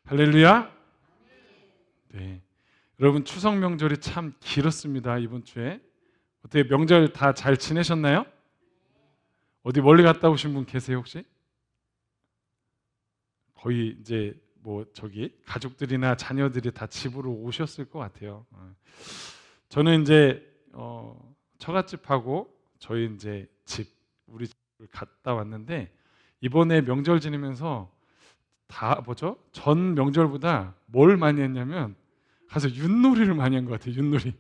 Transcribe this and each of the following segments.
할렐루야. 네. 여러분 추석 명절이 참 길었습니다. 이번 주에 어떻게 명절 다 잘 지내셨나요? 어디 멀리 갔다 오신 분 계세요 혹시? 거의 이제 뭐 저기 가족들이나 자녀들이 다 집으로 오셨을 것 같아요. 저는 이제 처갓집하고 저희 이제 집 우리 집을 갔다 왔는데 이번에 명절 지내면서 다 뭐죠? 전 명절보다 뭘 많이 했냐면 가서 윷놀이를 많이 한 것 같아요. 윷놀이.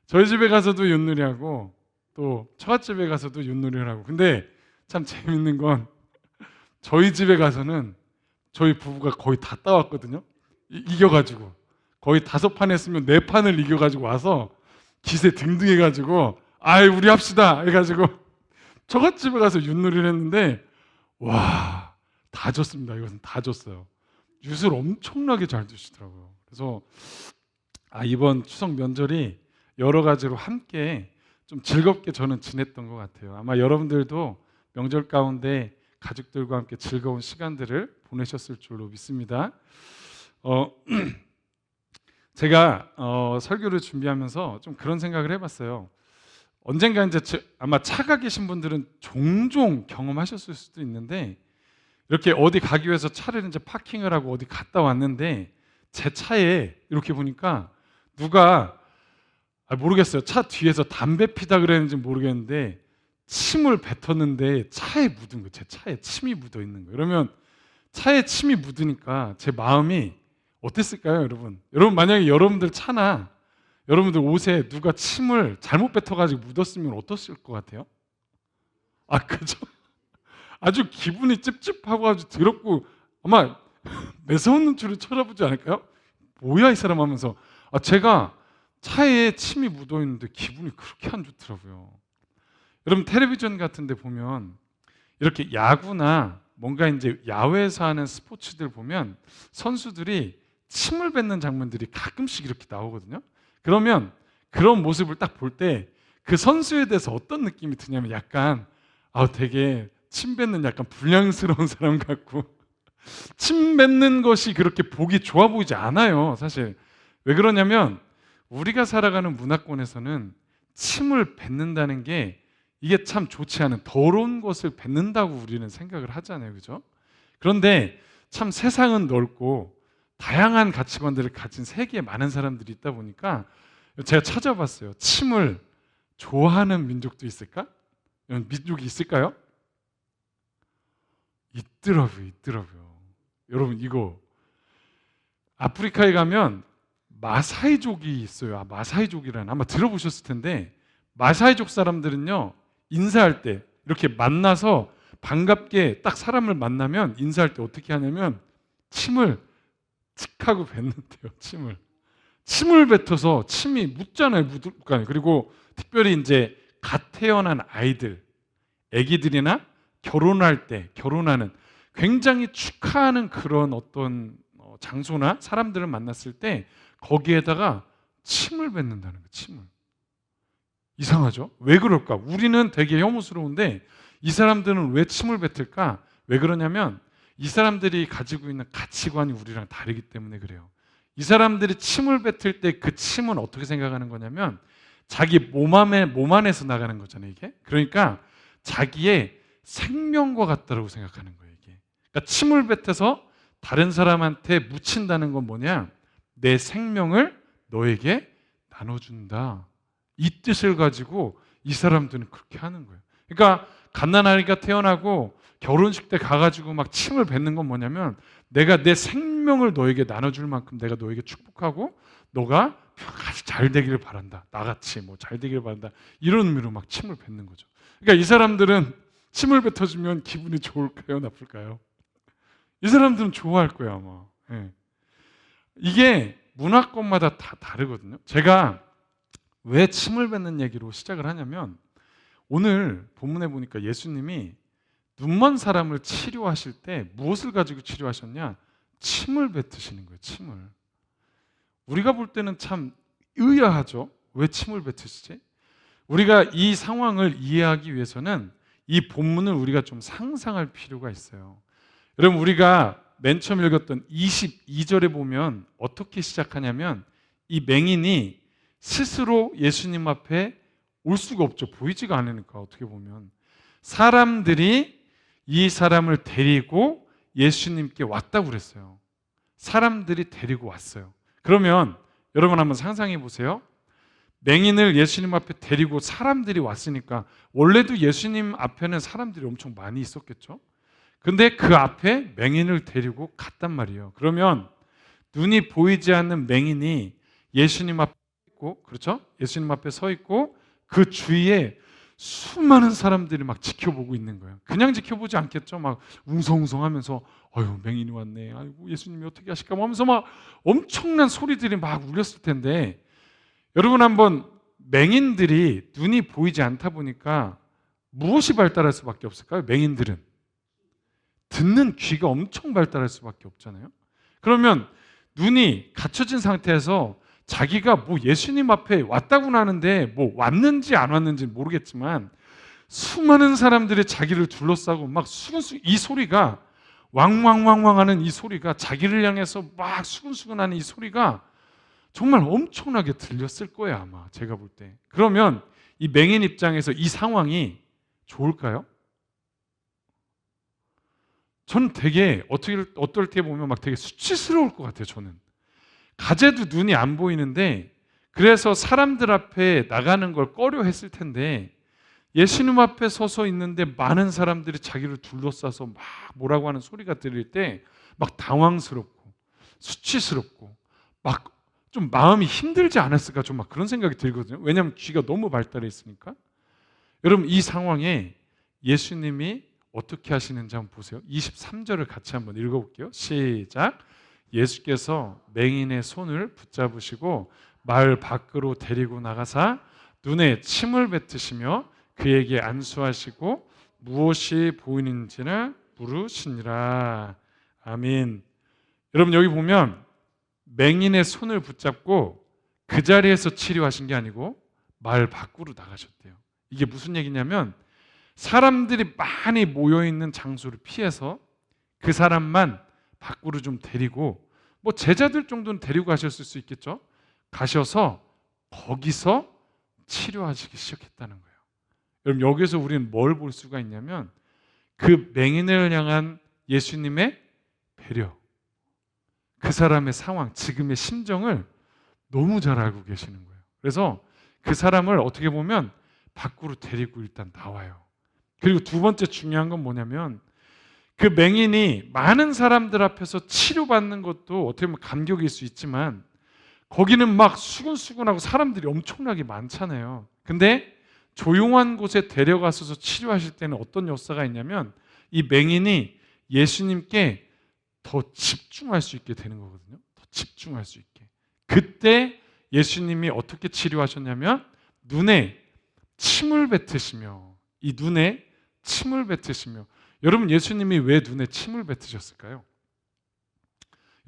저희 집에 가서도 윷놀이 하고 또 처갓집에 가서도 윷놀이를 하고. 근데 참 재밌는 건 저희 집에 가서는 저희 부부가 거의 다 따왔거든요. 이겨가지고 거의 5판 했으면 4판을 이겨가지고 와서 기세 등등해가지고 아이 우리 합시다 해가지고 처갓집에 가서 윷놀이를 했는데 와 다 졌습니다. 이것은 다 졌어요. 윷을 엄청나게 잘 드시더라고요. 그래서 이번 추석 명절이 여러 가지로 함께 좀 즐겁게 저는 지냈던 것 같아요. 아마 여러분들도 명절 가운데 가족들과 함께 즐거운 시간들을 보내셨을 줄로 믿습니다. 제가 설교를 준비하면서 좀 그런 생각을 해봤어요. 언젠가 이제 아마 차가 계신 분들은 종종 경험하셨을 수도 있는데 이렇게 어디 가기 위해서 차를 이제 파킹을 하고 어디 갔다 왔는데 제 차에 이렇게 보니까 누가 모르겠어요. 차 뒤에서 담배 피다 그랬는지 모르겠는데 침을 뱉었는데 차에 묻은 거예요. 제 차에 침이 묻어 있는 거예요. 그러면 차에 침이 묻으니까 제 마음이 어땠을까요, 여러분? 여러분 만약에 여러분들 차나 여러분들 옷에 누가 침을 잘못 뱉어가지고 묻었으면 어떠실 것 같아요? 그죠? 아주 기분이 찝찝하고 아주 더럽고 아마 매서운 눈초리 쳐다보지 않을까요? 뭐야 이 사람 하면서 제가 차에 침이 묻어있는데 기분이 그렇게 안 좋더라고요. 여러분 텔레비전 같은 데 보면 이렇게 야구나 뭔가 이제 야외에서 하는 스포츠들 보면 선수들이 침을 뱉는 장면들이 가끔씩 이렇게 나오거든요. 그러면 그런 모습을 딱 볼 때 그 선수에 대해서 어떤 느낌이 드냐면 약간 되게 침 뱉는 약간 불량스러운 사람 같고 침 뱉는 것이 그렇게 보기 좋아 보이지 않아요. 사실 왜 그러냐면 우리가 살아가는 문화권에서는 침을 뱉는다는 게 이게 참 좋지 않은 더러운 것을 뱉는다고 우리는 생각을 하잖아요. 그죠? 그런데 참 세상은 넓고 다양한 가치관들을 가진 세계에 많은 사람들이 있다 보니까 제가 찾아봤어요. 침을 좋아하는 민족도 있을까? 민족이 있을까요? 있더라고요. 여러분 이거 아프리카에 가면 마사이족이 있어요. 마사이족이라는 아마 들어보셨을 텐데 마사이족 사람들은요 인사할 때 이렇게 만나서 반갑게 딱 사람을 만나면 인사할 때 어떻게 하냐면 침을 칙 하고 뱉는데요. 침을 뱉어서 침이 묻잖아요. 그리고 특별히 이제 갓 태어난 아기들이나 결혼하는 굉장히 축하하는 그런 어떤 장소나 사람들을 만났을 때 거기에다가 침을 뱉는다는 거예요. 침을. 이상하죠? 왜 그럴까? 우리는 되게 혐오스러운데 이 사람들은 왜 침을 뱉을까? 왜 그러냐면 이 사람들이 가지고 있는 가치관이 우리랑 다르기 때문에 그래요. 이 사람들이 침을 뱉을 때 그 침은 어떻게 생각하는 거냐면 자기 몸 안에서 나가는 거잖아요. 이게. 그러니까 자기의 생명과 같다라고 생각하는 거예요. 이게. 그러니까 침을 뱉어서 다른 사람한테 묻힌다는 건 뭐냐? 내 생명을 너에게 나눠준다. 이 뜻을 가지고 이 사람들은 그렇게 하는 거예요. 그러니까 갓난아이가 태어나고 결혼식 때 가가지고 막 침을 뱉는 건 뭐냐면 내가 내 생명을 너에게 나눠줄 만큼 내가 너에게 축복하고 너가 아주 잘 되기를 바란다. 나같이 뭐 잘 되기를 바란다. 이런 의미로 막 침을 뱉는 거죠. 그러니까 이 사람들은 침을 뱉어주면 기분이 좋을까요? 나쁠까요? 이 사람들은 좋아할 거예요 아마. 네. 이게 문화권마다 다 다르거든요. 제가 왜 침을 뱉는 얘기로 시작을 하냐면 오늘 본문에 보니까 예수님이 눈먼 사람을 치료하실 때 무엇을 가지고 치료하셨냐? 침을 뱉으시는 거예요. 침을. 우리가 볼 때는 참 의아하죠. 왜 침을 뱉으시지? 우리가 이 상황을 이해하기 위해서는 이 본문을 우리가 좀 상상할 필요가 있어요. 여러분 우리가 맨 처음 읽었던 22절에 보면 어떻게 시작하냐면 이 맹인이 스스로 예수님 앞에 올 수가 없죠. 보이지가 않으니까. 어떻게 보면 사람들이 이 사람을 데리고 예수님께 왔다고 그랬어요. 사람들이 데리고 왔어요. 그러면 여러분 한번 상상해 보세요. 맹인을 예수님 앞에 데리고 사람들이 왔으니까 원래도 예수님 앞에는 사람들이 엄청 많이 있었겠죠. 근데 그 앞에 맹인을 데리고 갔단 말이에요. 그러면 눈이 보이지 않는 맹인이 예수님 앞에 있고, 그렇죠? 예수님 앞에 서 있고 그 주위에 수많은 사람들이 막 지켜보고 있는 거예요. 그냥 지켜보지 않겠죠. 막 웅성웅성하면서 어휴 맹인이 왔네. 아이고 예수님이 어떻게 하실까 하면서 막 엄청난 소리들이 막 울렸을 텐데, 여러분 한번 맹인들이 눈이 보이지 않다 보니까 무엇이 발달할 수밖에 없을까요? 맹인들은 듣는 귀가 엄청 발달할 수밖에 없잖아요. 그러면 눈이 갖춰진 상태에서 자기가 뭐 예수님 앞에 왔다고는 하는데 뭐 왔는지 안 왔는지 모르겠지만 수많은 사람들이 자기를 둘러싸고 막 이 소리가 왕왕왕왕 하는 이 소리가, 자기를 향해서 막 수근수근하는 이 소리가 정말 엄청나게 들렸을 거예요, 아마 제가 볼 때. 그러면 이 맹인 입장에서 이 상황이 좋을까요? 저는 되게 어떨 때 보면 막 되게 수치스러울 것 같아요. 저는 가재도 눈이 안 보이는데 그래서 사람들 앞에 나가는 걸 꺼려 했을 텐데, 예수님 앞에 서서 있는데 많은 사람들이 자기를 둘러싸서 막 뭐라고 하는 소리가 들릴 때 막 당황스럽고 수치스럽고 막 좀 마음이 힘들지 않았을까, 좀 막 그런 생각이 들거든요. 왜냐하면 귀가 너무 발달해 있으니까. 여러분 이 상황에 예수님이 어떻게 하시는지 한번 보세요. 23절을 같이 한번 읽어볼게요. 시작. 예수께서 맹인의 손을 붙잡으시고 마을 밖으로 데리고 나가사 눈에 침을 뱉으시며 그에게 안수하시고 무엇이 보이는지를 물으시니라. 아멘. 여러분 여기 보면 맹인의 손을 붙잡고 그 자리에서 치료하신 게 아니고 마을 밖으로 나가셨대요. 이게 무슨 얘기냐면 사람들이 많이 모여있는 장소를 피해서 그 사람만 밖으로 좀 데리고, 뭐 제자들 정도는 데리고 가셨을 수 있겠죠. 가셔서 거기서 치료하시기 시작했다는 거예요. 여러분 여기서 우리는 뭘 볼 수가 있냐면 그 맹인을 향한 예수님의 배려, 그 사람의 상황, 지금의 심정을 너무 잘 알고 계시는 거예요. 그래서 그 사람을 어떻게 보면 밖으로 데리고 일단 나와요. 그리고 두 번째 중요한 건 뭐냐면 그 맹인이 많은 사람들 앞에서 치료받는 것도 어떻게 보면 감격일 수 있지만 거기는 막 수근수근하고 사람들이 엄청나게 많잖아요. 근데 조용한 곳에 데려가서 치료하실 때는 어떤 역사가 있냐면 이 맹인이 예수님께 더 집중할 수 있게 되는 거거든요. 더 집중할 수 있게. 그때 예수님이 어떻게 치료하셨냐면 눈에 침을 뱉으시며, 이 눈에 침을 뱉으시며. 여러분 예수님이 왜 눈에 침을 뱉으셨을까요?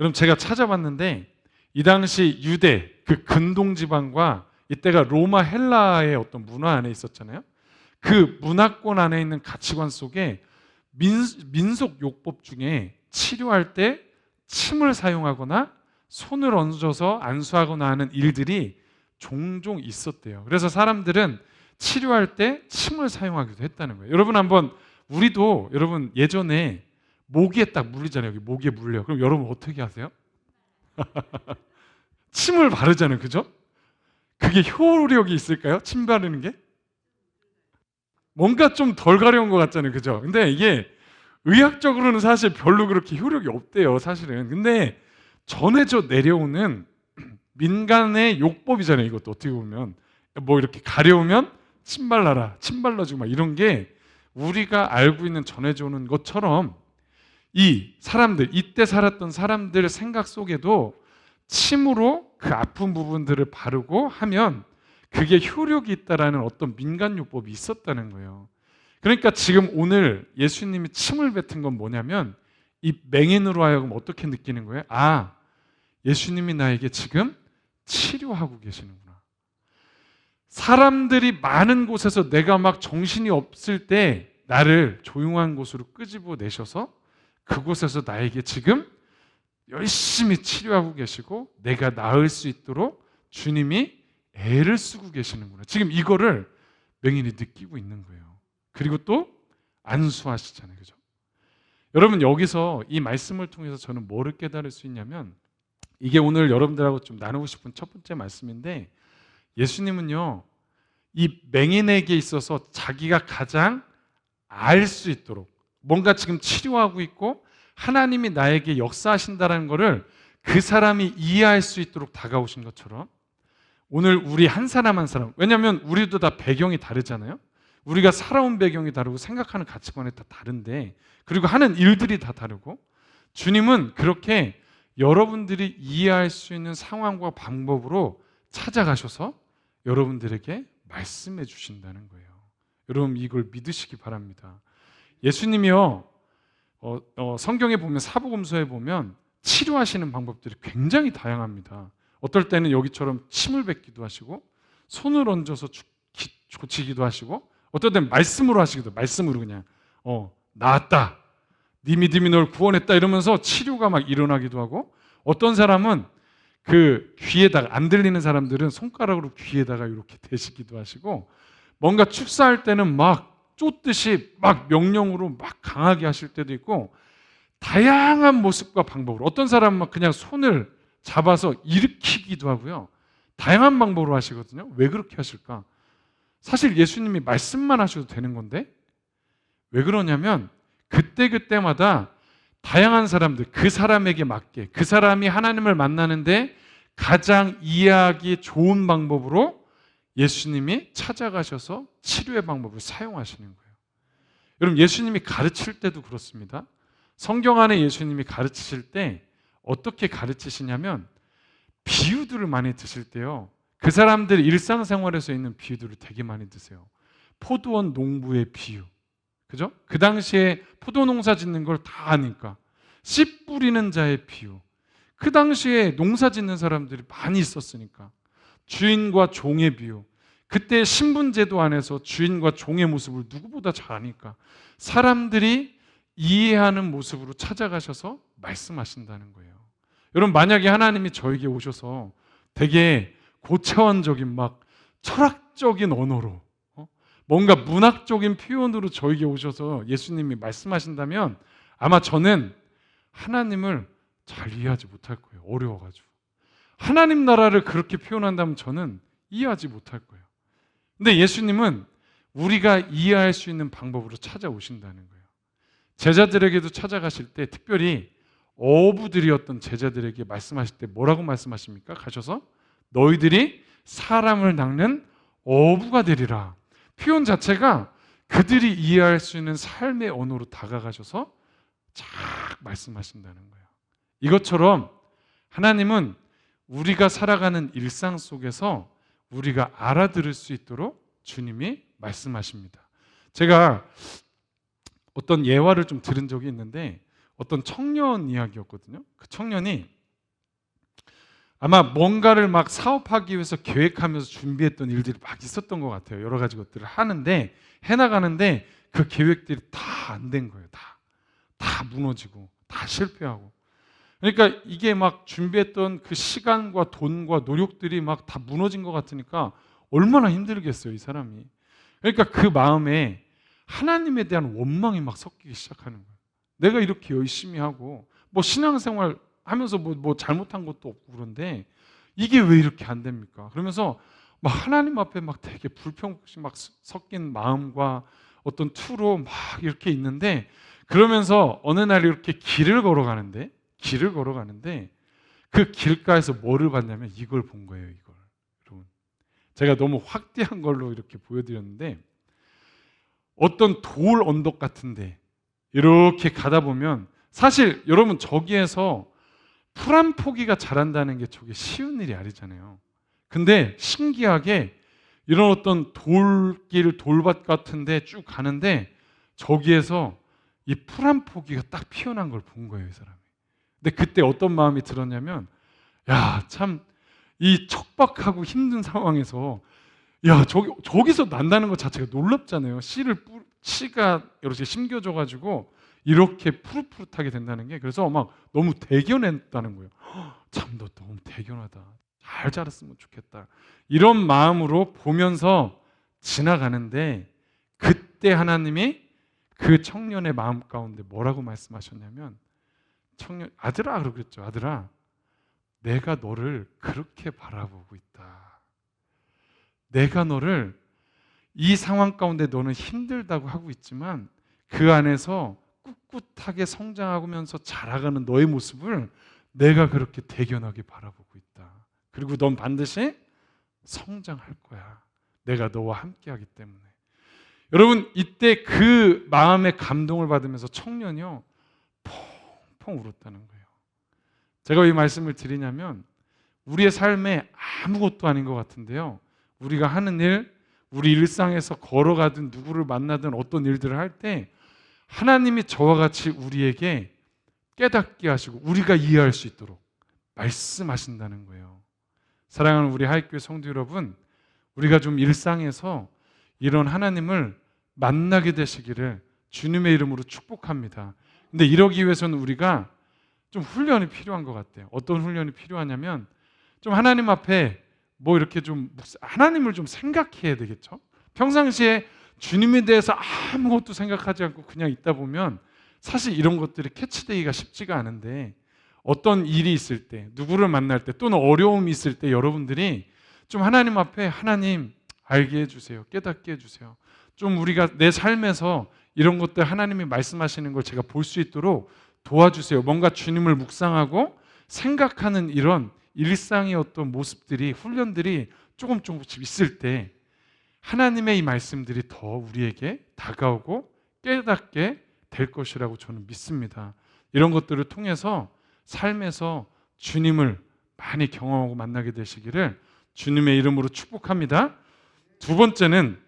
여러분 제가 찾아봤는데 이 당시 유대 그 근동 지방과 이때가 로마 헬라의 어떤 문화 안에 있었잖아요. 그 문화권 안에 있는 가치관 속에 민속 요법 중에 치료할 때 침을 사용하거나 손을 얹어서 안수하거나 하는 일들이 종종 있었대요. 그래서 사람들은 치료할 때 침을 사용하기도 했다는 거예요. 여러분 한번 우리도 여러분 예전에 모기에 딱 물리잖아요. 여기 모기에 물려요. 그럼 여러분 어떻게 하세요? 침을 바르잖아요. 그죠? 그게 효력이 있을까요? 침 바르는 게? 뭔가 좀 덜 가려운 것 같잖아요. 그죠? 근데 이게 의학적으로는 사실 별로 그렇게 효력이 없대요. 사실은. 근데 전해져 내려오는 민간의 요법이잖아요. 이것도 어떻게 보면 뭐 이렇게 가려우면 침 발라라, 침 발라주고 막 이런 게 우리가 알고 있는 전해져 오는 것처럼 이 사람들, 이때 살았던 사람들 생각 속에도 침으로 그 아픈 부분들을 바르고 하면 그게 효력이 있다라는 어떤 민간요법이 있었다는 거예요. 그러니까 지금 오늘 예수님이 침을 뱉은 건 뭐냐면 이 맹인으로 하여금 어떻게 느끼는 거예요? 아, 예수님이 나에게 지금 치료하고 계시는구나. 사람들이 많은 곳에서 내가 막 정신이 없을 때 나를 조용한 곳으로 끄집어내셔서 그곳에서 나에게 지금 열심히 치료하고 계시고 내가 나을 수 있도록 주님이 애를 쓰고 계시는구나. 지금 이거를 맹인이 느끼고 있는 거예요. 그리고 또 안수하시잖아요. 그죠? 여러분, 여기서 이 말씀을 통해서 저는 뭐를 깨달을 수 있냐면, 이게 오늘 여러분들하고 좀 나누고 싶은 첫 번째 말씀인데, 예수님은요 이 맹인에게 있어서 자기가 가장 알 수 있도록, 뭔가 지금 치료하고 있고 하나님이 나에게 역사하신다는 것을 그 사람이 이해할 수 있도록 다가오신 것처럼, 오늘 우리 한 사람 한 사람, 왜냐하면 우리도 다 배경이 다르잖아요. 우리가 살아온 배경이 다르고 생각하는 가치관이 다 다른데, 그리고 하는 일들이 다 다르고, 주님은 그렇게 여러분들이 이해할 수 있는 상황과 방법으로 찾아가셔서 여러분들에게 말씀해 주신다는 거예요. 여러분, 이걸 믿으시기 바랍니다. 예수님이요 성경에 보면, 사복음서에 보면 치료하시는 방법들이 굉장히 다양합니다. 어떨 때는 여기처럼 침을 뱉기도 하시고, 손을 얹어서 고치기도 하시고, 어떨 때는 말씀으로 하시기도, 말씀으로 그냥 나았다, 네 믿음이 널 구원했다 이러면서 치료가 막 일어나기도 하고, 어떤 사람은 그 귀에다가, 안 들리는 사람들은 손가락으로 귀에다가 이렇게 대시기도 하시고, 뭔가 축사할 때는 막 쫓듯이 막 명령으로 막 강하게 하실 때도 있고, 다양한 모습과 방법으로, 어떤 사람은 막 그냥 손을 잡아서 일으키기도 하고요, 다양한 방법으로 하시거든요. 왜 그렇게 하실까? 사실 예수님이 말씀만 하셔도 되는 건데, 왜 그러냐면 그때그때마다 다양한 사람들, 그 사람에게 맞게, 그 사람이 하나님을 만나는데 가장 이해하기 좋은 방법으로 예수님이 찾아가셔서 치료의 방법을 사용하시는 거예요. 여러분, 예수님이 가르칠 때도 그렇습니다. 성경 안에 예수님이 가르치실 때 어떻게 가르치시냐면, 비유들을 많이 드실 때요, 그 사람들이 일상생활에서 있는 비유들을 되게 많이 드세요. 포도원 농부의 비유, 그죠? 그 당시에 포도 농사 짓는 걸 다 아니까. 씨 뿌리는 자의 비유, 그 당시에 농사 짓는 사람들이 많이 있었으니까. 주인과 종의 비유, 그때 신분제도 안에서 주인과 종의 모습을 누구보다 잘 아니까 사람들이 이해하는 모습으로 찾아가셔서 말씀하신다는 거예요. 여러분, 만약에 하나님이 저에게 오셔서 되게 고차원적인 막 철학적인 언어로, 뭔가 문학적인 표현으로 저에게 오셔서 예수님이 말씀하신다면, 아마 저는 하나님을 잘 이해하지 못할 거예요. 어려워가지고. 하나님 나라를 그렇게 표현한다면 저는 이해하지 못할 거예요. 근데 예수님은 우리가 이해할 수 있는 방법으로 찾아오신다는 거예요. 제자들에게도 찾아가실 때, 특별히 어부들이었던 제자들에게 말씀하실 때 뭐라고 말씀하십니까? 가셔서 너희들이 사람을 낚는 어부가 되리라. 표현 자체가 그들이 이해할 수 있는 삶의 언어로 다가가셔서 쫙 말씀하신다는 거예요. 이것처럼 하나님은 우리가 살아가는 일상 속에서 우리가 알아들을 수 있도록 주님이 말씀하십니다. 제가 어떤 예화를 좀 들은 적이 있는데, 어떤 청년 이야기였거든요. 그 청년이 아마 뭔가를 막 사업하기 위해서 계획하면서 준비했던 일들이 막 있었던 것 같아요. 여러 가지 것들을 하는데, 해나가는데 그 계획들이 다 안 된 거예요. 다 무너지고 다 실패하고. 그러니까 이게 막 준비했던 그 시간과 돈과 노력들이 막 다 무너진 것 같으니까 얼마나 힘들겠어요, 이 사람이. 그러니까 그 마음에 하나님에 대한 원망이 막 섞이기 시작하는 거예요. 내가 이렇게 열심히 하고 뭐 신앙생활 하면서 뭐 잘못한 것도 없고 그런데 이게 왜 이렇게 안 됩니까? 그러면서 막 하나님 앞에 막 되게 불평씩 막 섞인 마음과 어떤 투로 막 이렇게 있는데, 그러면서 어느 날 이렇게 길을 걸어가는데 그 길가에서 뭐를 봤냐면 이걸 본 거예요. 이걸. 여러분, 제가 너무 확대한 걸로 이렇게 보여드렸는데, 어떤 돌 언덕 같은데 이렇게 가다 보면, 사실 여러분 저기에서 풀 한 포기가 자란다는 게 저게 쉬운 일이 아니잖아요. 근데 신기하게 이런 어떤 돌길, 돌밭 같은데 쭉 가는데 저기에서 이 풀 한 포기가 딱 피어난 걸 본 거예요, 이 사람이. 근데 그때 어떤 마음이 들었냐면, 야, 참 이 척박하고 힘든 상황에서 저기서 난다는 것 자체가 놀랍잖아요. 씨가 이렇게 심겨져 가지고 이렇게 푸릇푸릇하게 된다는 게, 그래서 막 너무 대견했다는 거예요. 참 너 너무 대견하다. 잘 자랐으면 좋겠다. 이런 마음으로 보면서 지나가는데, 그때 하나님이 그 청년의 마음 가운데 뭐라고 말씀하셨냐면, 아들아 그러겠죠. 아들아, 내가 너를 그렇게 바라보고 있다. 내가 너를 이 상황 가운데 너는 힘들다고 하고 있지만 그 안에서 꿋꿋하게 성장하면서 자라가는 너의 모습을 내가 그렇게 대견하게 바라보고 있다. 그리고 넌 반드시 성장할 거야. 내가 너와 함께하기 때문에. 여러분, 이때 그 마음의 감동을 받으면서 청년이요 펑펑 울었다는 거예요. 제가 왜 이 말씀을 드리냐면, 우리의 삶에 아무것도 아닌 것 같은데요, 우리가 하는 일, 우리 일상에서 걸어가든 누구를 만나든 어떤 일들을 할 때 하나님이 저와 같이 우리에게 깨닫게 하시고 우리가 이해할 수 있도록 말씀하신다는 거예요. 사랑하는 우리 하이교회 성도 여러분, 우리가 좀 일상에서 이런 하나님을 만나게 되시기를 주님의 이름으로 축복합니다. 근데 이러기 위해서는 우리가 좀 훈련이 필요한 것 같아요. 어떤 훈련이 필요하냐면, 좀 하나님 앞에 뭐 이렇게 좀 하나님을 좀 생각해야 되겠죠. 평상시에 주님에 대해서 아무것도 생각하지 않고 그냥 있다 보면 사실 이런 것들이 캐치되기가 쉽지가 않은데, 어떤 일이 있을 때, 누구를 만날 때, 또는 어려움이 있을 때 여러분들이 좀 하나님 앞에, 하나님 알게 해주세요, 깨닫게 해주세요, 좀 우리가 내 삶에서 이런 것들 하나님이 말씀하시는 걸 제가 볼 수 있도록 도와주세요, 뭔가 주님을 묵상하고 생각하는 이런 일상의 어떤 모습들이, 훈련들이 조금씩 있을 때 하나님의 이 말씀들이 더 우리에게 다가오고 깨닫게 될 것이라고 저는 믿습니다. 이런 것들을 통해서 삶에서 주님을 많이 경험하고 만나게 되시기를 주님의 이름으로 축복합니다. 두 번째는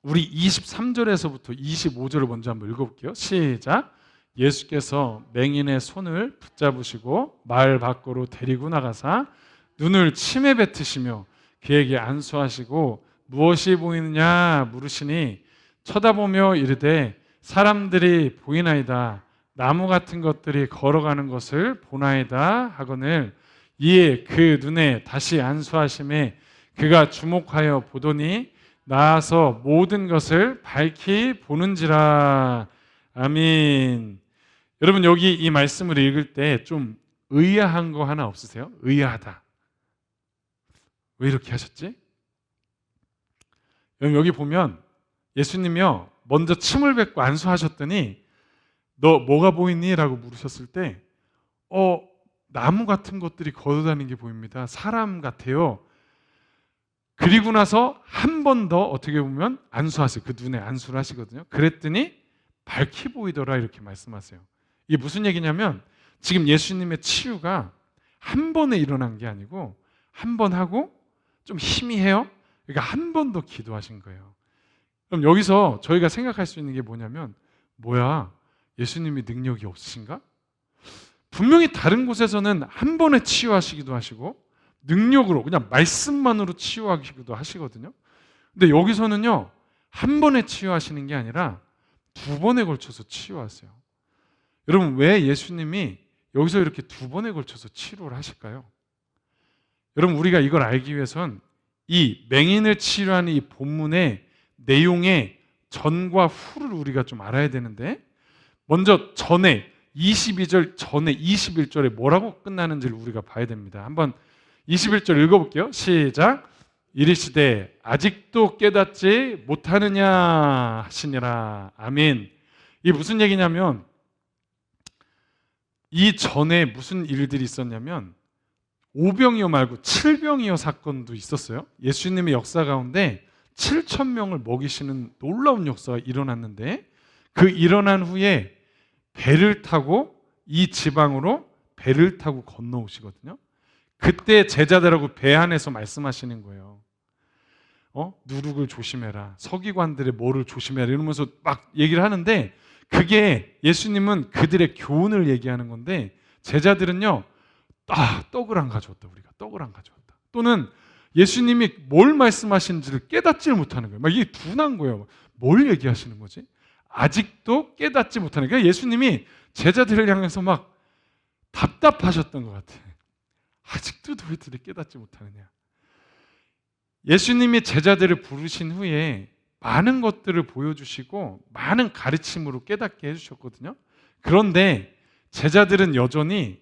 우리 23절에서부터 25절을 먼저 한번 읽어볼게요. 시작. 예수께서 맹인의 손을 붙잡으시고 마을 밖으로 데리고 나가사 눈을 침에 뱉으시며 그에게 안수하시고 무엇이 보이느냐 물으시니 쳐다보며 이르되 사람들이 보이나이다. 나무 같은 것들이 걸어가는 것을 보나이다 하거늘 이에 그 눈에 다시 안수하심에 그가 주목하여 보더니 나아서 모든 것을 밝히 보는지라. 아멘. 여러분, 여기 이 말씀을 읽을 때 좀 의아한 거 하나 없으세요? 의아하다. 왜 이렇게 하셨지? 여기 보면 예수님이요 먼저 침을 뱉고 안수하셨더니 너 뭐가 보이니? 라고 물으셨을 때 나무 같은 것들이 걸어다니는 게 보입니다. 사람 같아요. 그리고 나서 한 번 더 어떻게 보면 안수하세요. 그 눈에 안수를 하시거든요. 그랬더니 밝히 보이더라 이렇게 말씀하세요. 이게 무슨 얘기냐면, 지금 예수님의 치유가 한 번에 일어난 게 아니고 한 번 하고 좀 희미해요. 그러니까 한 번 더 기도하신 거예요. 그럼 여기서 저희가 생각할 수 있는 게 뭐냐면, 뭐야, 예수님이 능력이 없으신가? 분명히 다른 곳에서는 한 번에 치유하시기도 하시고 능력으로 그냥 말씀만으로 치유하시기도 하시거든요. 근데 여기서는요 한 번에 치유하시는 게 아니라 두 번에 걸쳐서 치유하세요. 여러분, 왜 예수님이 여기서 이렇게 두 번에 걸쳐서 치료를 하실까요? 여러분, 우리가 이걸 알기 위해선 이 맹인을 치료하는 이 본문의 내용의 전과 후를 우리가 좀 알아야 되는데, 먼저 전에 22절 전에 21절에 뭐라고 끝나는지를 우리가 봐야 됩니다. 한번 21절 읽어볼게요. 시작. 이르시되 아직도 깨닫지 못하느냐 하시니라. 아멘. 이게 무슨 얘기냐면, 이 전에 무슨 일들이 있었냐면 오병이어 말고 칠병이어 사건도 있었어요. 예수님의 역사 가운데 7,000명을 먹이시는 놀라운 역사가 일어났는데, 그 일어난 후에 배를 타고 이 지방으로 배를 타고 건너오시거든요. 그때 제자들하고 배 안에서 말씀하시는 거예요. 누룩을 조심해라, 서기관들의 뭐를 조심해라 이러면서 막 얘기를 하는데, 그게 예수님은 그들의 교훈을 얘기하는 건데, 제자들은요 떡을 안 가져왔다, 우리가 떡을 안 가져왔다, 또는 예수님이 뭘 말씀하시는지를 깨닫지를 못하는 거예요. 막 이게 둔한 거예요. 뭘 얘기하시는 거지? 아직도 깨닫지 못하는, 그러니까 예수님이 제자들을 향해서 막 답답하셨던 것 같아요. 아직도 너희들이 깨닫지 못하느냐. 예수님이 제자들을 부르신 후에 많은 것들을 보여주시고 많은 가르침으로 깨닫게 해주셨거든요. 그런데 제자들은 여전히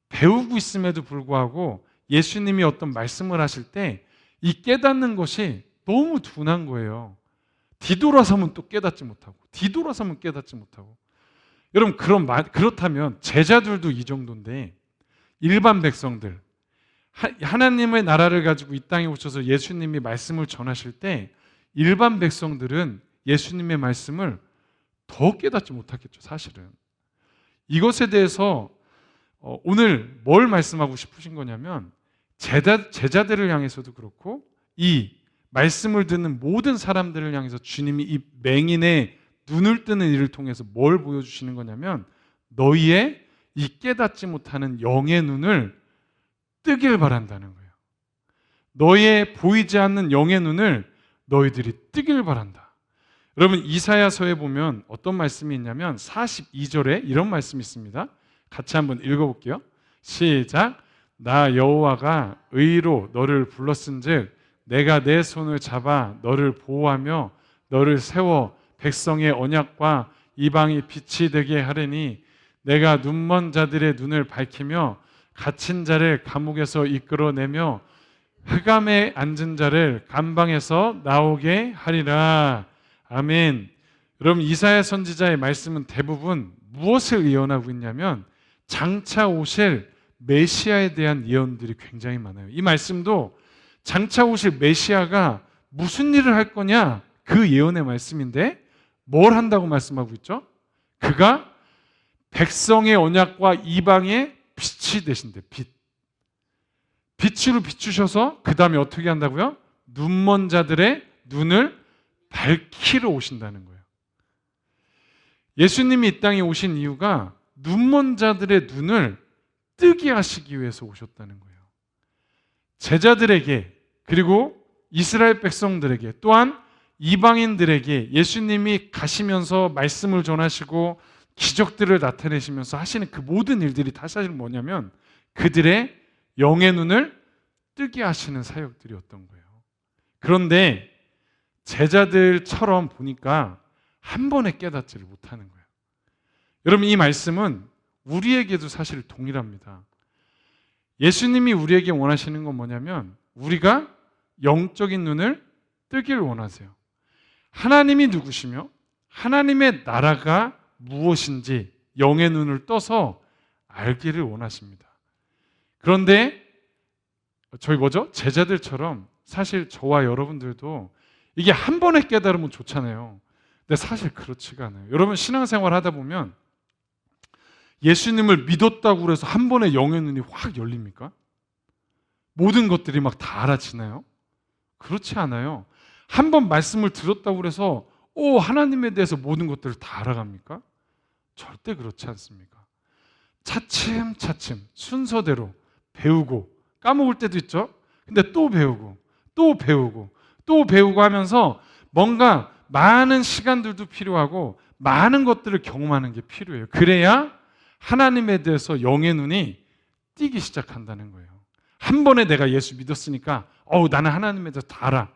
배우고 있음에도 불구하고 예수님이 어떤 말씀을 하실 때 이 깨닫는 것이 너무 둔한 거예요. 뒤돌아서면 또 깨닫지 못하고, 뒤돌아서면 깨닫지 못하고. 여러분, 그렇다면 제자들도 이 정도인데 일반 백성들, 하나님의 나라를 가지고 이 땅에 오셔서 예수님이 말씀을 전하실 때 일반 백성들은 예수님의 말씀을 더 깨닫지 못하겠죠, 사실은. 이것에 대해서 오늘 뭘 말씀하고 싶으신 거냐면 제자들을 향해서도 그렇고 이 말씀을 듣는 모든 사람들을 향해서 주님이 이 맹인의 눈을 뜨는 일을 통해서 뭘 보여주시는 거냐면 너희의 이 깨닫지 못하는 영의 눈을 뜨길 바란다는 거예요. 너희의 보이지 않는 영의 눈을 너희들이 뜨길 바란다. 여러분, 이사야서에 보면 어떤 말씀이 있냐면 42절에 이런 말씀이 있습니다. 같이 한번 읽어볼게요. 시작. 나 여호와가 의로 너를 불렀은즉 내가 내 손을 잡아 너를 보호하며 너를 세워 백성의 언약과 이방의 빛이 되게 하리니 내가 눈먼 자들의 눈을 밝히며 갇힌 자를 감옥에서 이끌어내며 흑암에 앉은 자를 감방에서 나오게 하리라. 아멘. 여러분, 이사야 선지자의 말씀은 대부분 무엇을 예언하고 있냐면 장차 오실 메시아에 대한 예언들이 굉장히 많아요. 이 말씀도 장차 오실 메시아가 무슨 일을 할 거냐, 그 예언의 말씀인데 뭘 한다고 말씀하고 있죠? 그가 백성의 언약과 이방의 빛이 되신대. 빛으로 비추셔서 그 다음에 어떻게 한다고요? 눈먼 자들의 눈을 밝히러 오신다는 거예요. 예수님이 이 땅에 오신 이유가 눈먼 자들의 눈을 뜨게 하시기 위해서 오셨다는 거예요. 제자들에게, 그리고 이스라엘 백성들에게, 또한 이방인들에게 예수님이 가시면서 말씀을 전하시고 기적들을 나타내시면서 하시는 그 모든 일들이 다 사실 뭐냐면 그들의 영의 눈을 뜨게 하시는 사역들이었던 거예요. 그런데 제자들처럼 보니까 한 번에 깨닫지를 못하는 거예요. 여러분, 이 말씀은 우리에게도 사실 동일합니다. 예수님이 우리에게 원하시는 건 뭐냐면 우리가 영적인 눈을 뜨길 원하세요. 하나님이 누구시며 하나님의 나라가 무엇인지 영의 눈을 떠서 알기를 원하십니다. 그런데 저희 제자들처럼 사실 저와 여러분들도 이게 한 번에 깨달으면 좋잖아요. 근데 사실 그렇지가 않아요. 여러분, 신앙생활 하다 보면 예수님을 믿었다고 해서 한 번에 영의 눈이 확 열립니까? 모든 것들이 막 다 알아지나요? 그렇지 않아요. 한 번 말씀을 들었다고 해서 하나님에 대해서 모든 것들을 다 알아갑니까? 절대 그렇지 않습니까? 차츰차츰 순서대로 배우고 까먹을 때도 있죠. 근데 또 배우고 또 배우고 또 배우고 하면서 뭔가 많은 시간들도 필요하고 많은 것들을 경험하는 게 필요해요. 그래야 하나님에 대해서 영의 눈이 띄기 시작한다는 거예요. 한 번에 내가 예수 믿었으니까 나는 하나님에 대해서 다 알아.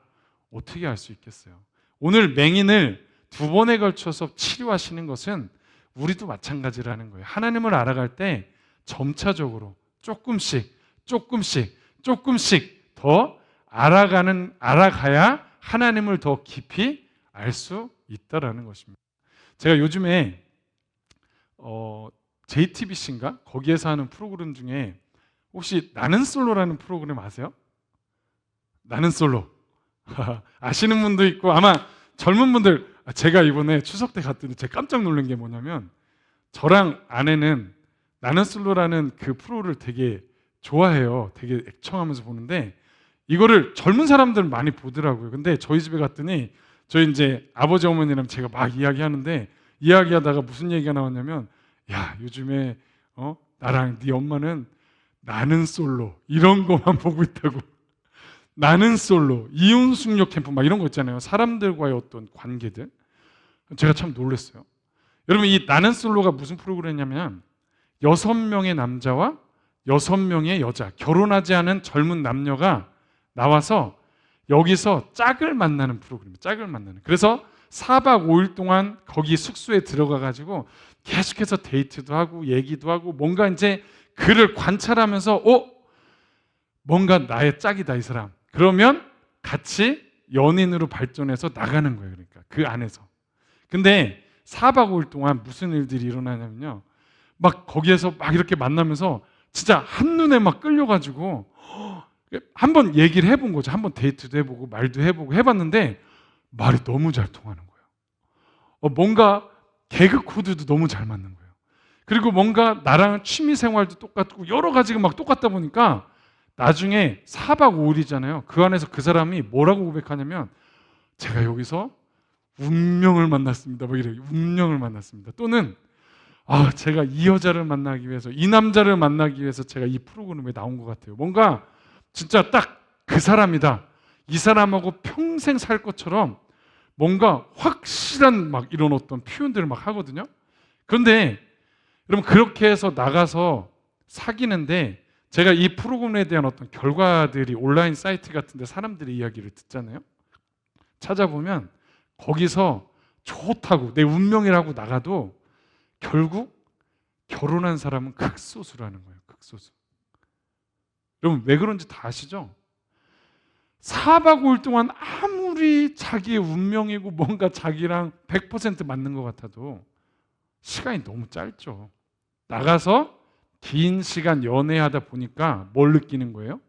어떻게 알 수 있겠어요? 오늘 맹인을 2번에 걸쳐서 치료하시는 것은 우리도 마찬가지라는 거예요. 하나님을 알아갈 때 점차적으로 조금씩 더 알아가야 하나님을 더 깊이 알 수 있다라는 것입니다. 제가 요즘에 JTBC인가? 거기에서 하는 프로그램 중에 혹시 나는 솔로라는 프로그램 아세요? 나는 솔로. 아시는 분도 있고 아마 젊은 분들, 제가 이번에 추석 때 갔더니 제가 깜짝 놀란 게 뭐냐면 저랑 아내는 나는 솔로라는 그 프로를 되게 좋아해요. 되게 애청하면서 보는데 이거를 젊은 사람들은 많이 보더라고요. 근데 저희 집에 갔더니 저희 이제 아버지 어머니랑 제가 막 이야기하는데 이야기하다가 무슨 얘기가 나왔냐면 야, 요즘에 나랑 네 엄마는 나는 솔로 이런 거만 보고 있다고. 나는 솔로, 이혼숙녀 캠프 막 이런 거 있잖아요. 사람들과의 어떤 관계들. 제가 참 놀랐어요. 여러분, 이 나는 솔로가 무슨 프로그램이냐면 6명의 남자와 6명의 여자, 결혼하지 않은 젊은 남녀가 나와서 여기서 짝을 만나는 프로그램이에요. 짝을 만나는. 그래서 4박 5일 동안 거기 숙소에 들어가 가지고 계속해서 데이트도 하고 얘기도 하고 뭔가 이제 그를 관찰하면서 뭔가 나의 짝이다 이 사람. 그러면 같이 연인으로 발전해서 나가는 거예요. 그러니까 그 안에서. 근데 4박 5일 동안 무슨 일들이 일어나냐면요. 막 거기에서 막 이렇게 만나면서 진짜 한눈에 막 끌려가지고 한번 얘기를 해본 거죠. 한번 데이트도 해보고 말도 해보고 해봤는데 말이 너무 잘 통하는 거예요. 뭔가 개그 코드도 너무 잘 맞는 거예요. 그리고 뭔가 나랑 취미 생활도 똑같고 여러 가지가 막 똑같다 보니까 나중에 4박 5일이잖아요. 그 안에서 그 사람이 뭐라고 고백하냐면 제가 여기서 운명을 만났습니다. 막 이래요. 운명을 만났습니다. 또는 제가 이 여자를 만나기 위해서 이 남자를 만나기 위해서 제가 이 프로그램에 나온 것 같아요. 뭔가 진짜 딱 그 사람이다. 이 사람하고 평생 살 것처럼 뭔가 확실한 막 이런 어떤 표현들을 막 하거든요. 그런데 여러분 그렇게 해서 나가서 사귀는데 제가 이 프로그램에 대한 어떤 결과들이 온라인 사이트 같은 데 사람들의 이야기를 듣잖아요. 찾아보면 거기서 좋다고 내 운명이라고 나가도 결국 결혼한 사람은 극소수라는 거예요. 극소수. 여러분 왜 그런지 다 아시죠? 4박 5일 동안 아무리 자기의 운명이고 뭔가 자기랑 100% 맞는 것 같아도 시간이 너무 짧죠. 나가서 긴 시간 연애하다 보니까 뭘 느끼는 거예요?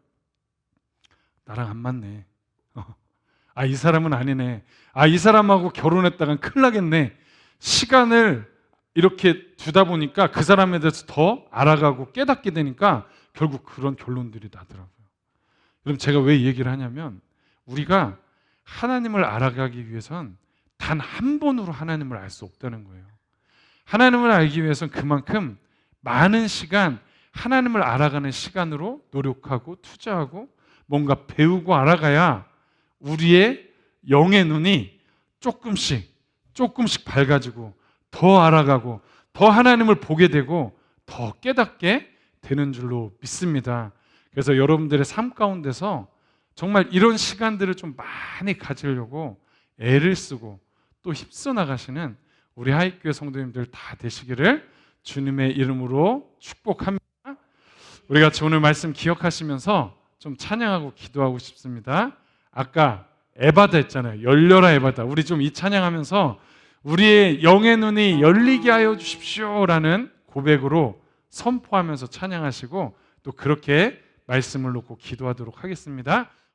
나랑 안 맞네. 이 사람은 아니네. 이 사람하고 결혼했다간 큰일 나겠네. 시간을 이렇게 두다 보니까 그 사람에 대해서 더 알아가고 깨닫게 되니까 결국 그런 결론들이 나더라고요. 여러분 제가 왜 이 얘기를 하냐면 우리가 하나님을 알아가기 위해선 단 한 번으로 하나님을 알 수 없다는 거예요. 하나님을 알기 위해선 그만큼 많은 시간 하나님을 알아가는 시간으로 노력하고 투자하고 뭔가 배우고 알아가야 우리의 영의 눈이 조금씩 밝아지고 더 알아가고 더 하나님을 보게 되고 더 깨닫게 되는 줄로 믿습니다. 그래서 여러분들의 삶 가운데서 정말 이런 시간들을 좀 많이 가지려고 애를 쓰고 또 힘써 나가시는 우리 하이교회 성도님들 다 되시기를 주님의 이름으로 축복합니다. 우리 같이 오늘 말씀 기억하시면서 좀 찬양하고 기도하고 싶습니다. 아까 에바다 했잖아요. 열려라 에바다. 우리 좀 이 찬양하면서 우리의 영의 눈이 열리게 하여 주십시오라는 고백으로 선포하면서 찬양하시고 또 그렇게 말씀을 놓고 기도하도록 하겠습니다.